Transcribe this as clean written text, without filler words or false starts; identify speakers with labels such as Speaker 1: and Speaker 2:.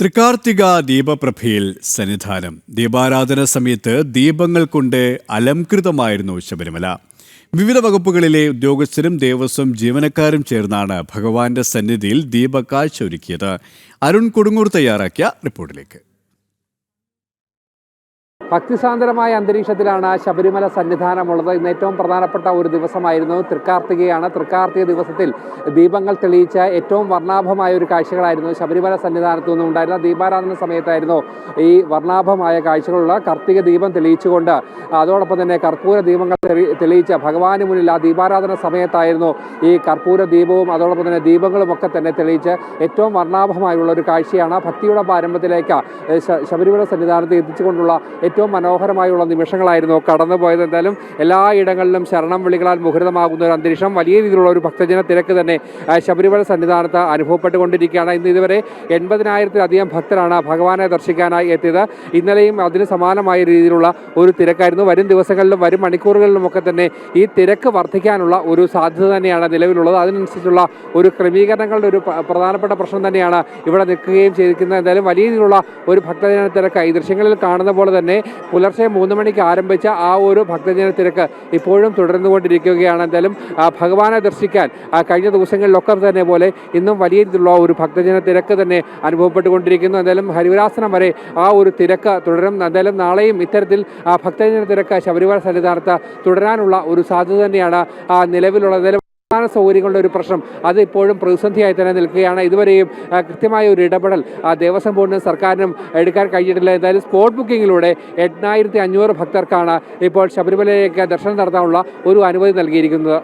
Speaker 1: തൃക്കാർത്തിക ദീപപ്രഭയിൽ സന്നിധാനം. ദീപാരാധന സമയത്ത് ദീപങ്ങൾ കൊണ്ട് അലംകൃതമായിരുന്നു ശബരിമല. വിവിധ വകുപ്പുകളിലെ ഉദ്യോഗസ്ഥരും ദേവസ്വം ജീവനക്കാരും ചേർന്നാണ് ഭഗവാന്റെ സന്നിധിയിൽ ദീപക്കാഴ്ച ഒരുക്കിയത്. അരുൺ കൊടുങ്ങൂർ തയ്യാറാക്കിയ റിപ്പോർട്ടിലേക്ക്.
Speaker 2: ഭക്തിസാന്ദ്രമായ അന്തരീക്ഷത്തിലാണ് ശബരിമല സന്നിധാനമുള്ളത്. ഇന്ന് ഏറ്റവും പ്രധാനപ്പെട്ട ഒരു ദിവസമായിരുന്നു. തൃക്കാർത്തികയാണ്. തൃക്കാർത്തിക ദിവസത്തിൽ ദീപങ്ങൾ തെളിയിച്ച ഏറ്റവും വർണ്ണാഭമായ ഒരു കാഴ്ചകളായിരുന്നു ശബരിമല സന്നിധാനത്തു നിന്നും ഉണ്ടായിരുന്ന. ദീപാരാധന സമയത്തായിരുന്നു ഈ വർണ്ണാഭമായ കാഴ്ചകളുള്ള കാർത്തിക ദീപം തെളിയിച്ചുകൊണ്ട് അതോടൊപ്പം തന്നെ കർപ്പൂര ദീപങ്ങൾ തെളിയിച്ച ഭഗവാന് മുന്നിൽ ആ ദീപാരാധന സമയത്തായിരുന്നു ഈ കർപ്പൂര ദീപവും അതോടൊപ്പം തന്നെ ദീപങ്ങളും ഒക്കെ തന്നെ തെളിയിച്ച് ഏറ്റവും വർണ്ണാഭമായുള്ള ഒരു കാഴ്ചയാണ്. ഭക്തിയുടെ പാരമ്പര്യത്തിലേക്ക് ശബരിമല സന്നിധാനത്ത് എത്തിച്ചുകൊണ്ടുള്ള ഏറ്റവും മനോഹരമായുള്ള നിമിഷങ്ങളായിരുന്നു കടന്നുപോയത്. എന്തായാലും എല്ലായിടങ്ങളിലും ശരണം വിളികളാൽ മുഖരിതമാകുന്ന ഒരു അന്തരീക്ഷം, വലിയ രീതിയിലുള്ള ഒരു ഭക്തജന തിരക്ക് തന്നെ ശബരിമല സന്നിധാനത്ത് അനുഭവപ്പെട്ടുകൊണ്ടിരിക്കുകയാണ്. ഇന്ന് ഇതുവരെ 80,000-ലധികം ഭക്തരാണ് ഭഗവാനെ ദർശിക്കാനായി എത്തിയത്. ഇന്നലെയും അതിന് സമാനമായ രീതിയിലുള്ള ഒരു തിരക്കായിരുന്നു. വരും ദിവസങ്ങളിലും വരും മണിക്കൂറുകളിലുമൊക്കെ തന്നെ ഈ തിരക്ക് വർദ്ധിക്കാനുള്ള ഒരു സാധ്യത തന്നെയാണ് നിലവിലുള്ളത്. അതിനനുസരിച്ചുള്ള ഒരു ക്രമീകരണങ്ങളുടെ ഒരു പ്രധാനപ്പെട്ട പ്രശ്നം തന്നെയാണ് ഇവിടെ നിൽക്കുകയും ചെയ്തിരിക്കുന്നത്. എന്തായാലും വലിയ രീതിയിലുള്ള ഒരു ഭക്തജന തിരക്ക് ഈ ദൃശ്യങ്ങളിൽ കാണുന്ന പോലെ തന്നെ പുലർച്ചെ 3 മണിക്ക് ആരംഭിച്ച ആ ഒരു ഭക്തജന തിരക്ക് ഇപ്പോഴും തുടർന്നുകൊണ്ടിരിക്കുകയാണ്. എന്തായാലും ഭഗവാനെ ദർശിക്കാൻ കഴിഞ്ഞ ദിവസങ്ങളിലൊക്കെ തന്നെ പോലെ ഇന്നും വലിയ രീതിയിലുള്ള ഒരു ഭക്തജന തിരക്ക് തന്നെ അനുഭവപ്പെട്ടുകൊണ്ടിരിക്കുന്നു. എന്തായാലും ഹരിവരാസനം വരെ ആ ഒരു തിരക്ക് തുടരും. എന്തായാലും നാളെയും ഇത്തരത്തിൽ ഭക്തജന തിരക്ക് ശബരിമല സന്നിധാനത്ത് തുടരാനുള്ള ഒരു സാധ്യത തന്നെയാണ് നിലവിലുള്ളത്. അടിസ്ഥാന സൗകര്യങ്ങളുടെ ഒരു പ്രശ്നം അത് ഇപ്പോഴും പ്രതിസന്ധിയായി തന്നെ നിൽക്കുകയാണ്. ഇതുവരെയും കൃത്യമായ ഒരു ഇടപെടൽ ദേവസ്വം ബോർഡിനും സർക്കാരിനും എടുക്കാൻ കഴിഞ്ഞിട്ടില്ല. എന്തായാലും സ്പോട്ട് ബുക്കിങ്ങിലൂടെ 8,500 ഭക്തർക്കാണ് ഇപ്പോൾ ശബരിമലയിലേക്ക് ദർശനം നടത്താനുള്ള ഒരു അനുമതി നൽകിയിരിക്കുന്നത്.